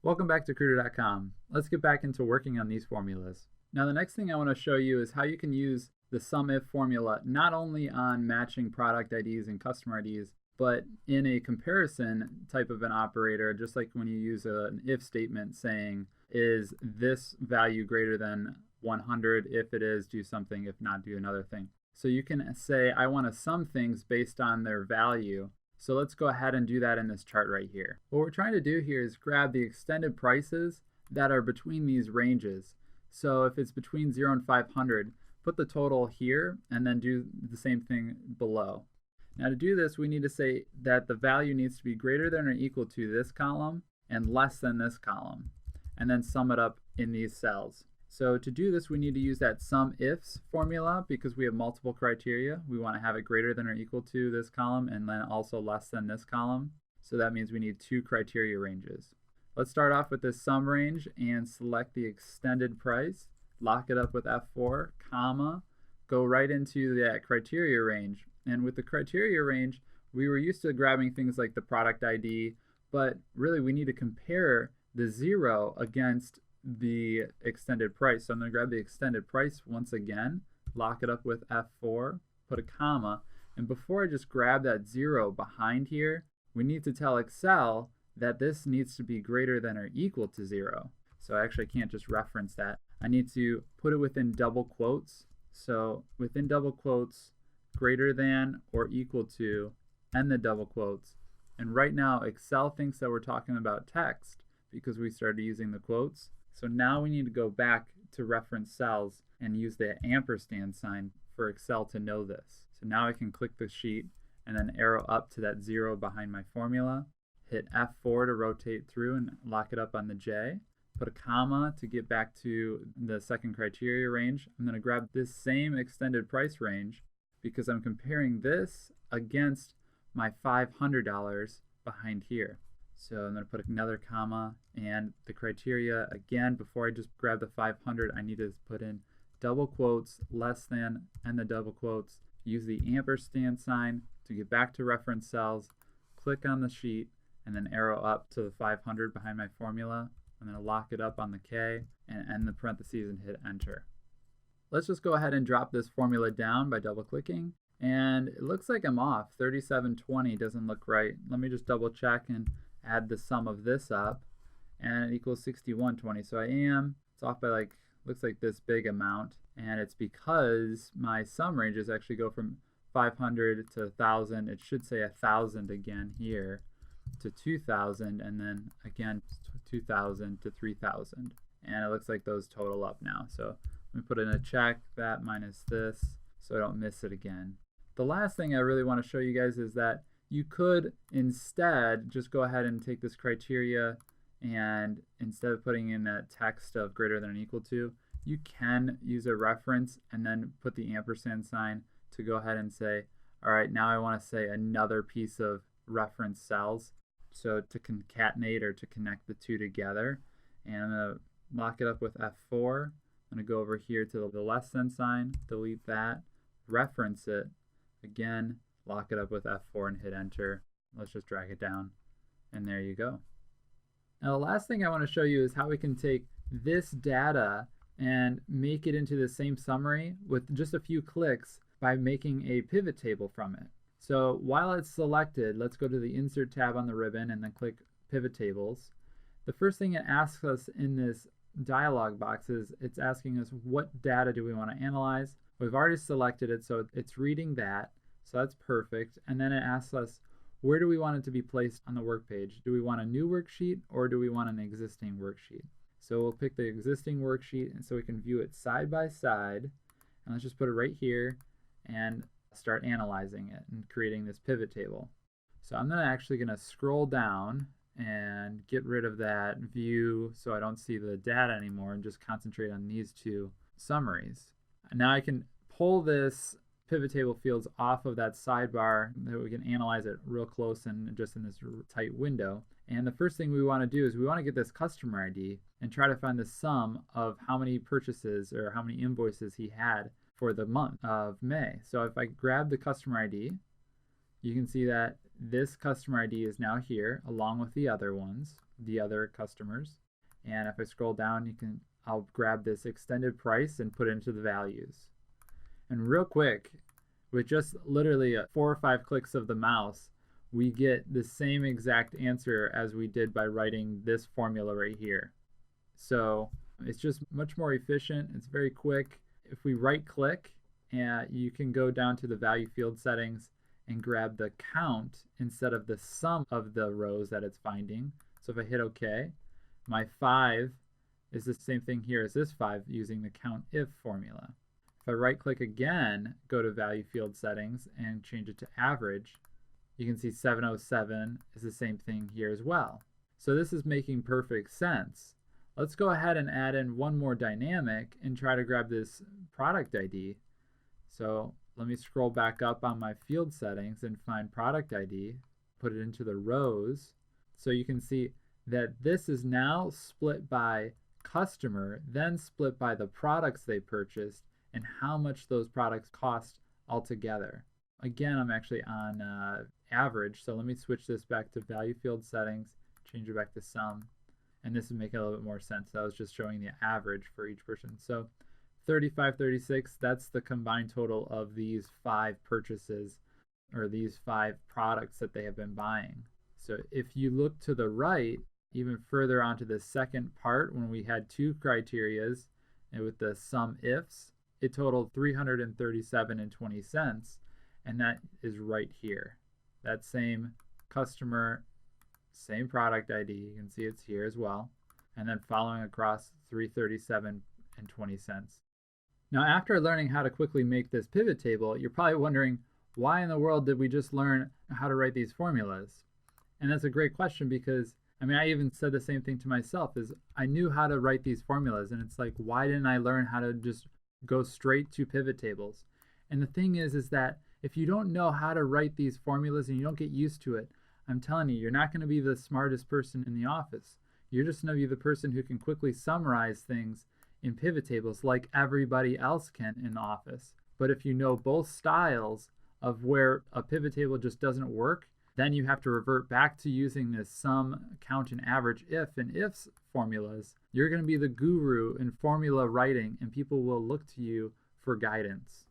Welcome back to Cruder.com. Let's get back into working on these formulas. Now the next thing I want to show you is how you can use the SUMIF formula not only on matching product IDs and customer IDs, but in a comparison type of an operator, just like when you use an if statement saying, is this value greater than 100? If it is, do something. If not, do another thing. So you can say, I want to sum things based on their value. So let's go ahead and do that in this chart right here. What we're trying to do here is grab the extended prices that are between these ranges. So if it's between 0 and 500, put the total here and then do the same thing below. Now to do this, we need to say that the value needs to be greater than or equal to this column and less than this column, and then sum it up in these cells. So to do this, we need to use that SUMIFs formula because we have multiple criteria. We want to have it greater than or equal to this column and then also less than this column. So that means we need two criteria ranges. Let's start off with this sum range and select the extended price, lock it up with F4, comma, go right into that criteria range. And with the criteria range, we were used to grabbing things like the product ID, but really we need to compare the 0 against the extended price. So I'm going to grab the extended price once again, lock it up with F4, put a comma, and before I just grab that 0 behind here, we need to tell Excel that this needs to be greater than or equal to 0. So I actually can't just reference that. I need to put it within double quotes. So within double quotes, greater than or equal to, and the double quotes. And right now Excel thinks that we're talking about text because we started using the quotes. So now we need to go back to reference cells and use the ampersand sign for Excel to know this. So now I can click the sheet and then arrow up to that 0 behind my formula, hit F4 to rotate through and lock it up on the J, put a comma to get back to the second criteria range. I'm going to grab this same extended price range because I'm comparing this against my $500 behind here. So I'm going to put another comma and the criteria again. Before I just grab the 500, I need to put in double quotes, less than, and the double quotes. Use the ampersand sign to get back to reference cells, click on the sheet, and then arrow up to the 500 behind my formula. I'm going to lock it up on the K and end the parentheses and hit enter. Let's just go ahead and drop this formula down by double clicking. And it looks like I'm off. 3720 doesn't look right. Let me just double check and add the sum of this up, and it equals 6120. So it's off by like, looks like this big amount, and it's because my sum ranges actually go from 500 to 1000. It should say 1000 again here, to 2000, and then again 2000 to 3000. And it looks like those total up now. So let me put in a check, that minus this, so I don't miss it again. The last thing I really want to show you guys is that you could instead just go ahead and take this criteria, and instead of putting in that text of greater than or equal to, you can use a reference and then put the ampersand sign to go ahead and say, all right, now I want to say another piece of reference cells. So to concatenate or to connect the two together, and I'm going to lock it up with F4. I'm going to go over here to the less than sign, delete that, reference it, again, lock it up with F4 and hit enter. Let's just drag it down, and there you go. Now the last thing I want to show you is how we can take this data and make it into the same summary with just a few clicks by making a pivot table from it. So while it's selected, let's go to the Insert tab on the ribbon and then click Pivot Tables. The first thing it asks us in this dialog box is it's asking us what data do we want to analyze. We've already selected it, so it's reading that. So that's perfect. And then it asks us, where do we want it to be placed on the work page? Do we want a new worksheet or do we want an existing worksheet? So we'll pick the existing worksheet, and so we can view it side by side. And let's just put it right here and start analyzing it and creating this pivot table. So I'm actually going to scroll down and get rid of that view so I don't see the data anymore and just concentrate on these two summaries. And now I can pull this pivot table fields off of that sidebar that we can analyze it real close and just in this tight window. And the first thing we want to do is we want to get this customer ID and try to find the sum of how many purchases or how many invoices he had for the month of May. So if I grab the customer ID, you can see that this customer ID is now here along with the other ones, the other customers. And if I scroll down, I'll grab this extended price and put it into the values. And real quick, with just literally 4 or 5 clicks of the mouse, we get the same exact answer as we did by writing this formula right here. So it's just much more efficient. It's very quick. If we right click, you can go down to the value field settings and grab the count instead of the sum of the rows that it's finding. So if I hit OK, my 5 is the same thing here as this 5 using the count if formula. If I right click again, go to value field settings and change it to average, you can see 707 is the same thing here as well. So this is making perfect sense. Let's go ahead and add in one more dynamic and try to grab this product ID. So let me scroll back up on my field settings and find product ID, put it into the rows. So you can see that this is now split by customer, then split by the products they purchased and how much those products cost altogether. Again, I'm actually on average, so let me switch this back to value field settings, change it back to sum, and this would make a little bit more sense. That was just showing the average for each person. So 3536, that's the combined total of these 5 purchases or these 5 products that they have been buying. So if you look to the right, even further onto the second part, when we had 2 criterias and with the sum ifs, it totaled $337.20, and that is right here. That same customer, same product ID, you can see it's here as well, and then following across $337.20. Now, after learning how to quickly make this pivot table, you're probably wondering, why in the world did we just learn how to write these formulas? And that's a great question because, I even said the same thing to myself, is I knew how to write these formulas, and it's like, why didn't I learn how to just go straight to pivot tables? And the thing is that if you don't know how to write these formulas and you don't get used to it, I'm telling you, you're not going to be the smartest person in the office. You're just going to be the person who can quickly summarize things in pivot tables like everybody else can in the office. But if you know both styles of where a pivot table just doesn't work, then you have to revert back to using this sum, count, and average if and ifs formulas. You're going to be the guru in formula writing, and people will look to you for guidance.